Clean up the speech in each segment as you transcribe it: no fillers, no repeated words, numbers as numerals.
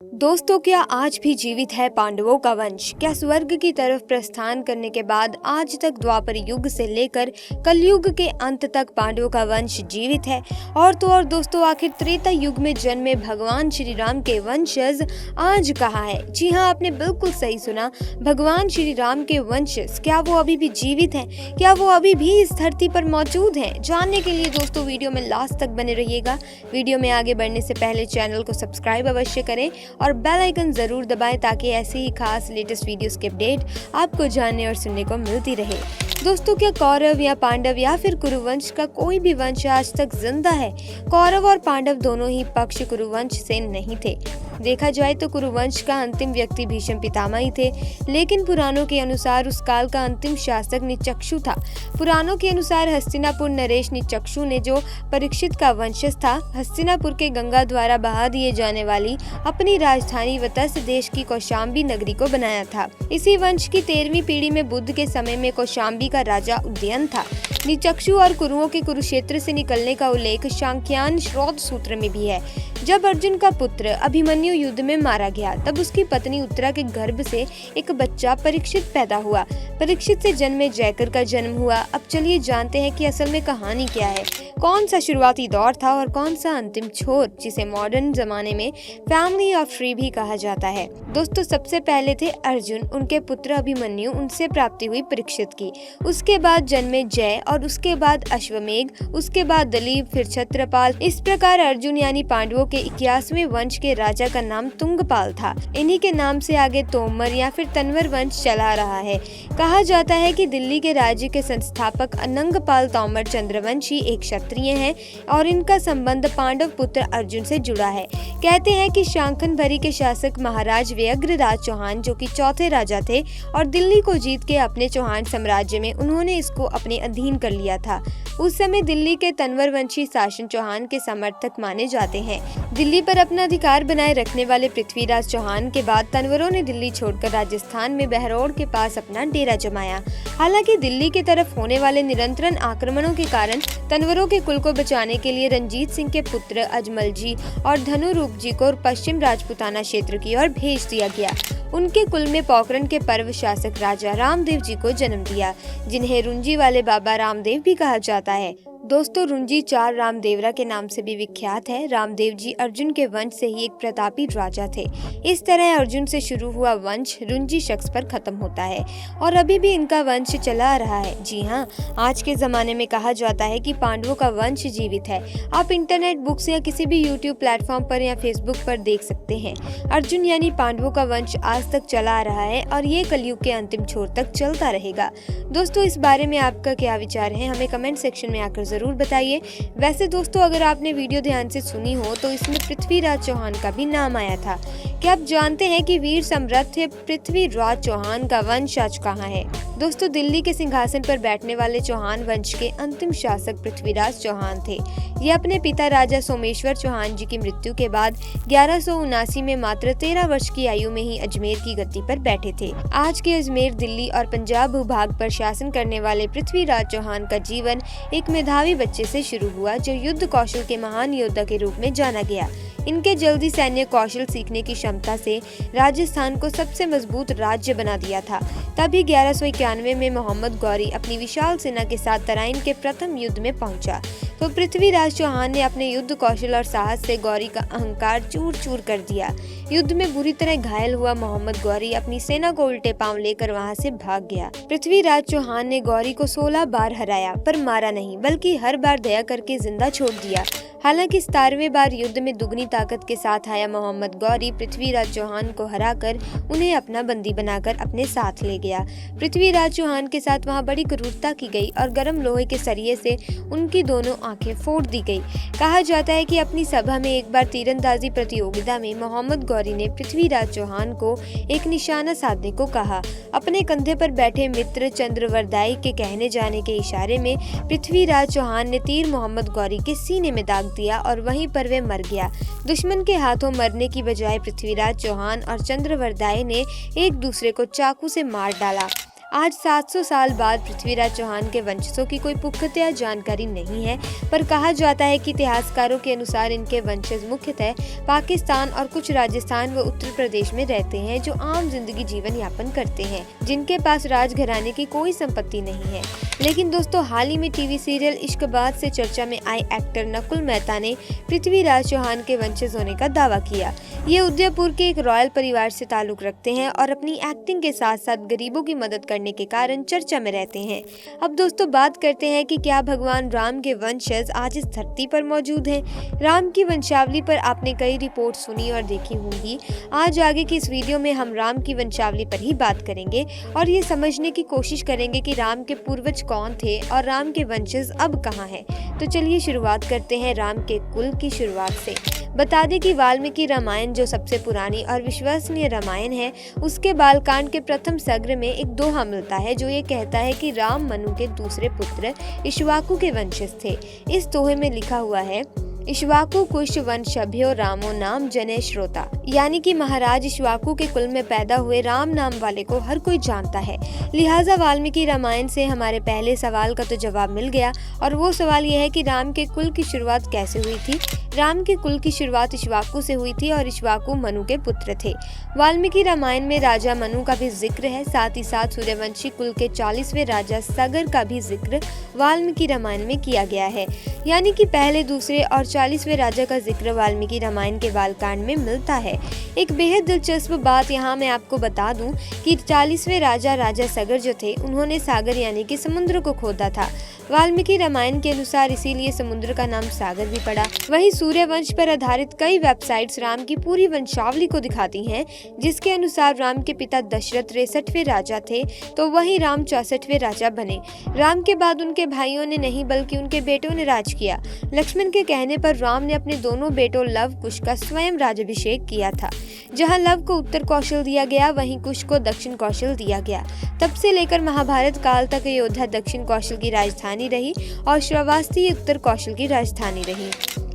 दोस्तों, क्या आज भी जीवित है पांडवों का वंश? क्या स्वर्ग की तरफ प्रस्थान करने के बाद आज तक द्वापर युग से लेकर कलयुग के अंत तक पांडवों का वंश जीवित है? और तो और दोस्तों, आखिर त्रेता युग में जन्मे भगवान श्री राम के वंशज आज कहाँ है? जी हाँ, आपने बिल्कुल सही सुना। भगवान श्री राम के वंशज क्या वो अभी भी जीवित हैं? क्या वो अभी भी इस धरती पर मौजूद हैं? जानने के लिए दोस्तों वीडियो में लास्ट तक बने रहिएगा। वीडियो में आगे बढ़ने से पहले चैनल को सब्सक्राइब अवश्य करें और बेल आइकन जरूर दबाएं ताकि ऐसे ही खास लेटेस्ट वीडियोस के अपडेट आपको जानने और सुनने को मिलती रहे। दोस्तों, क्या कौरव या पांडव या फिर कुरुवंश का कोई भी वंश आज तक जिंदा है? कौरव और पांडव दोनों ही पक्ष कुरुवंश से नहीं थे। देखा जाए तो कुरुवंश का अंतिम व्यक्ति भीष्म पितामह ही थे, लेकिन पुराणों के अनुसार उस काल का अंतिम शासक निचक्षु था। पुराणों के अनुसार हस्तिनापुर नरेश निचक्षु ने, जो परीक्षित का वंशज था, हस्तिनापुर के गंगा द्वारा बहा दिए जाने वाली अपनी राजधानी वत्स देश की कौशाम्बी नगरी को बनाया था। इसी वंश की 13वीं पीढ़ी में बुद्ध के समय में कौशाम्बी का राजा उदयन था। निचक्षु और कुरुओं के कुरुक्षेत्र से निकलने का उल्लेख सांख्यान श्रोत सूत्र में भी है। जब अर्जुन का पुत्र अभिमन्यु युद्ध में मारा गया, तब उसकी पत्नी उत्तरा के गर्भ से एक बच्चा परीक्षित पैदा हुआ। परीक्षित से जन्मे जयकर का जन्म हुआ। अब चलिए जानते हैं कि असल में कहानी क्या है। कौन सा शुरुआती दौर था और कौन सा अंतिम छोर, जिसे मॉडर्न जमाने में फैमिली ऑफ ट्री भी कहा जाता है। दोस्तों, सबसे पहले थे अर्जुन, उनके पुत्र अभिमन्यु, उनसे प्राप्ति हुई परीक्षित की। उसके बाद जन्मे जय और उसके बाद अश्वमेघ, उसके बाद दलीप, फिर छत्रपाल। इस प्रकार अर्जुन यानी पांडवों के 81वें वंश के राजा का नाम तुंगपाल था। इन्हीं के नाम से आगे तोमर या फिर तंवर वंश चला रहा है। कहा जाता है कि दिल्ली के राज्य के संस्थापक अनंगपाल तोमर चंद्रवंशी एक क्षत्रिय हैं और इनका संबंध पांडव पुत्र अर्जुन से जुड़ा है। कहते हैं कि शांखन भरी के शासक महाराज व्यग्रराज चौहान, जो कि चौथे राजा थे और दिल्ली को जीत के अपने चौहान साम्राज्य में उन्होंने इसको अपने अधीन कर लिया था। उस समय दिल्ली के तंवर वंशी शासन चौहान के समर्थक माने जाते हैं। दिल्ली पर अपना अधिकार बनाए रखने वाले पृथ्वीराज चौहान के बाद तंवरों ने दिल्ली छोड़कर राजस्थान में बहरौड़ के पास अपना डेरा जमाया। हालांकि दिल्ली की तरफ होने वाले निरंतर आक्रमणों के कारण तंवरों के कुल को बचाने के लिए रंजीत सिंह के पुत्र अजमल जी और धनुरूप जी को पश्चिम राजपुताना क्षेत्र की ओर भेज दिया गया। उनके कुल में पोखरण के पर्व शासक राजा रामदेव जी को जन्म दिया, जिन्हें रुंजी वाले बाबा रामदेव भी कहा जाता है। दोस्तों, रुंजी चार रामदेवरा के नाम से भी विख्यात है। रामदेव जी अर्जुन के वंश से ही एक प्रतापी राजा थे। इस तरह अर्जुन से शुरू हुआ वंश रुंजी शख्स पर खत्म होता है और अभी भी इनका वंश चला आ रहा है। जी हाँ, आज के जमाने में कहा जाता है कि पांडवों का वंश जीवित है। आप इंटरनेट बुक्स या किसी भी यूट्यूब प्लेटफॉर्म पर या फेसबुक पर देख सकते हैं। अर्जुन यानी पांडवों का वंश आज तक चला आ रहा है और ये कलयुग के अंतिम छोर तक चलता रहेगा। दोस्तों, इस बारे में आपका क्या विचार है, हमें कमेंट सेक्शन में आकर जरूर बताइए। वैसे दोस्तों, अगर आपने वीडियो ध्यान से सुनी हो तो इसमें पृथ्वीराज चौहान का भी नाम आया था। क्या आप जानते हैं कि वीर सम्राट पृथ्वीराज चौहान का वंश आज कहाँ है? दोस्तों, दिल्ली के सिंहासन पर बैठने वाले चौहान वंश के अंतिम शासक पृथ्वीराज चौहान थे। ये अपने पिता राजा सोमेश्वर चौहान जी की मृत्यु के बाद 1179 में मात्र 13 वर्ष की आयु में ही अजमेर की गद्दी पर बैठे थे। आज के अजमेर, दिल्ली और पंजाब भूभाग पर शासन करने वाले पृथ्वीराज चौहान का जीवन एक मेधावी बच्चे से शुरू हुआ, जो युद्ध कौशल के महान योद्धा के रूप में जाना गया। इनके जल्दी सैन्य कौशल सीखने की क्षमता से राजस्थान को सबसे मजबूत राज्य बना दिया था। तभी 1191 में मोहम्मद गौरी अपनी विशाल सेना के साथ तराइन के प्रथम युद्ध में पहुंचा, तो पृथ्वीराज चौहान ने अपने युद्ध कौशल और साहस से गौरी का अहंकार चूर चूर कर दिया। युद्ध में बुरी तरह घायल हुआ मोहम्मद गौरी अपनी सेना को उल्टे पांव लेकर वहां से भाग गया। पृथ्वीराज चौहान ने गौरी को 16 बार हराया, पर मारा नहीं, बल्कि हर बार दया करके जिंदा छोड़ दिया। हालांकि 17वें बार युद्ध में दुगनी ताकत के साथ आया मोहम्मद गौरी पृथ्वीराज चौहान को हराकर उन्हें अपना बंदी बनाकर अपने साथ ले गया। पृथ्वीराज चौहान के साथ वहां बड़ी क्रूरता की गई और गर्म लोहे के सरिये से उनकी दोनों आंखें फोड़ दी गई। कहा जाता है कि अपनी सभा में एक बार तीरंदाजी प्रतियोगिता में मोहम्मद गौरी ने पृथ्वीराज चौहान को एक निशाना साधने को कहा। अपने कंधे पर बैठे मित्र चंद्रवरदाई के कहने जाने के इशारे में पृथ्वीराज चौहान ने तीर मोहम्मद गौरी के सीने में दाग दिया और वहीं पर वे मर गया। दुश्मन के हाथों मरने की बजाय पृथ्वीराज चौहान और चंद्रवरदाई ने एक दूसरे को चाकू से मार डाला। आज 700 साल बाद पृथ्वीराज चौहान के वंशजों की कोई पुख्ता जानकारी नहीं है, पर कहा जाता है कि इतिहासकारों के अनुसार इनके वंशज मुख्यतः पाकिस्तान और कुछ राजस्थान व उत्तर प्रदेश में रहते हैं, जो आम जिंदगी जीवन यापन करते हैं, जिनके पास राजघराने की कोई संपत्ति नहीं है। लेकिन दोस्तों, हाल ही में टीवी सीरियल इश्कबाज से चर्चा में आए एक्टर नकुल मेहता ने पृथ्वीराज चौहान के वंशज होने का दावा किया। ये उदयपुर के एक रॉयल परिवार से ताल्लुक रखते हैं और अपनी एक्टिंग के साथ साथ गरीबों की मदद करने के कारण चर्चा में रहते हैं। अब दोस्तों, बात करते हैं कि क्या भगवान राम के वंशज आज इस धरती पर मौजूद हैं। राम की वंशावली पर आपने कई रिपोर्ट सुनी और देखी होंगी। आज आगे की इस वीडियो में हम राम की वंशावली पर ही बात करेंगे और ये समझने की कोशिश करेंगे कि राम के पूर्वज कौन थे और राम के वंशज अब कहाँ हैं। तो चलिए शुरुआत करते हैं राम के कुल की शुरुआत से। बता दें कि वाल्मीकि रामायण, जो सबसे पुरानी और विश्वसनीय रामायण है, उसके बालकांड के प्रथम सर्ग में एक दोहा मिलता है जो ये कहता है कि राम मनु के दूसरे पुत्र इक्ष्वाकु के वंशज थे। इस दोहे में लिखा हुआ है, इक्ष्वाकु कुश वंशभ्यो रामो नाम जने श्रोता, यानी कि महाराज इक्ष्वाकु के कुल में पैदा हुए राम नाम वाले को हर कोई जानता है। लिहाजा वाल्मीकि रामायण से हमारे पहले सवाल का तो जवाब मिल गया, और वो सवाल यह है कि राम के कुल की शुरुआत कैसे हुई थी। राम के कुल की शुरुआत इक्ष्वाकु से हुई थी और इक्ष्वाकु मनु के पुत्र थे। वाल्मीकि रामायण में राजा मनु का भी जिक्र है, साथ ही साथ सूर्यवंशी कुल के 40वें राजा सगर का भी जिक्र वाल्मीकि रामायण में किया गया है। यानी कि पहले, दूसरे और 40वें राजा का जिक्र वाल्मीकि रामायण के बालकांड में मिलता है। एक बेहद दिलचस्प बात यहाँ मैं आपको बता दूं कि 40वें राजा सगर जो थे, उन्होंने सागर यानी कि समुद्र को खोदा था। वाल्मीकि रामायण के अनुसार इसीलिए समुद्र का नाम सागर भी पड़ा। वहीं सूर्यवंश पर आधारित कई वेबसाइट्स राम की पूरी वंशावली को दिखाती हैं, जिसके अनुसार राम के पिता दशरथ 63वें राजा थे, तो वहीं राम 64वें राजा बने। राम के बाद उनके भाइयों ने नहीं बल्कि उनके बेटों ने राज किया। लक्ष्मण के कहने पर राम ने अपने दोनों बेटों लव कुश का स्वयं राज्याभिषेक किया था। जहां लव को उत्तर कौशल दिया गया, वहीं कुश को दक्षिण कौशल दिया गया। तब से लेकर महाभारत काल तक अयोध्या दक्षिण कौशल की राजधानी रही और श्रावस्ती उत्तर कौशल की राजधानी रही।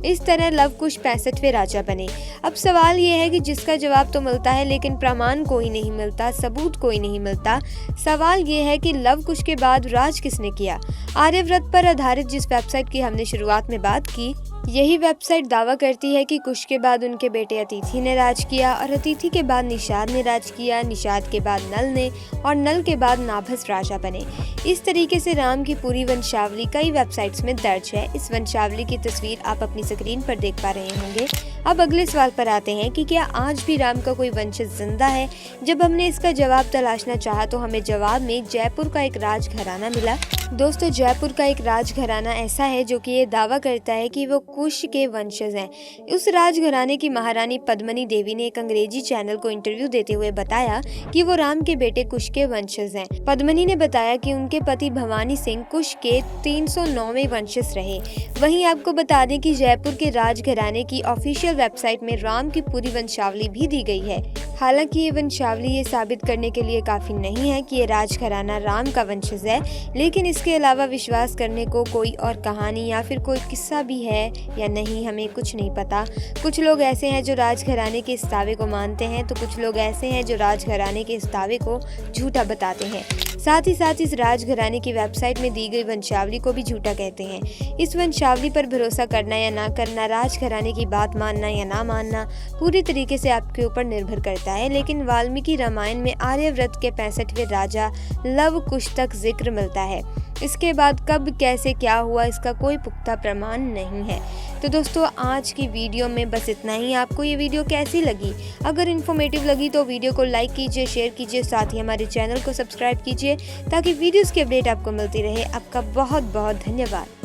इस तरह लव कुश 65वें राजा बने। अब सवाल ये है कि जिसका जवाब तो मिलता है, लेकिन प्रमाण कोई नहीं मिलता, सबूत कोई नहीं मिलता। सवाल ये है कि लव कुश के बाद राज किसने किया। आर्यव्रत पर आधारित जिस वेबसाइट की हमने शुरुआत में बात की, यही वेबसाइट दावा करती है कि कुश के बाद उनके बेटे अतिथि ने राज किया, और अतिथि के बाद निषाद ने राज किया, निषाद के बाद नल ने, और नल के बाद नाभस राजा बने। इस तरीके से राम की पूरी वंशावली कई वेबसाइट्स में दर्ज है। इस वंशावली की तस्वीर आप अपनी स्क्रीन पर देख पा रहे होंगे। अब अगले सवाल पर आते हैं कि क्या आज भी राम का कोई वंशज जिंदा है। जब हमने इसका जवाब तलाशना चाहा तो हमें जवाब में जयपुर का एक राजघराना मिला। दोस्तों, जयपुर का एक राजघराना ऐसा है जो कि ये दावा करता है कि वो कुश के वंशज हैं। उस राजघराने की महारानी पद्मिनी देवी ने एक अंग्रेजी चैनल को इंटरव्यू देते हुए बताया कि वो राम के बेटे कुश के वंशज हैं। पद्मिनी ने बताया कि उनके पति भवानी सिंह कुश के 309वें वंशज रहे। वहीं आपको बता दें कि जयपुर के राजघराने की ऑफिशियल वेबसाइट में राम की पूरी वंशावली भी दी गई है। हालांकि ये वंशावली ये साबित करने के लिए काफी नहीं है कि ये राजघराना राम का वंशज है, लेकिन इसके अलावा विश्वास करने को कोई और कहानी या फिर कोई किस्सा भी है या नहीं, हमें कुछ नहीं पता। कुछ लोग ऐसे हैं जो राजघराने के इस दावे को मानते हैं, तो कुछ लोग ऐसे हैं जो राजघराने के इस दावे को झूठा बताते हैं। साथ ही साथ इस राजघराने की वेबसाइट में दी गई वंशावली को भी झूठा कहते हैं। इस वंशावली पर भरोसा करना या ना करना, राजघराने की बात मानना या ना मानना, पूरी तरीके से आपके ऊपर निर्भर करता है। लेकिन वाल्मीकि रामायण में आर्यव्रत के 65वें राजा लव कुश तक जिक्र मिलता है। इसके बाद कब, कैसे, क्या हुआ, इसका कोई पुख्ता प्रमाण नहीं है। तो दोस्तों, आज की वीडियो में बस इतना ही। आपको ये वीडियो कैसी लगी? अगर इन्फॉर्मेटिव लगी तो वीडियो को लाइक कीजिए, शेयर कीजिए, साथ ही हमारे चैनल को सब्सक्राइब कीजिए ताकि वीडियोस की अपडेट आपको मिलती रहे। आपका बहुत बहुत धन्यवाद।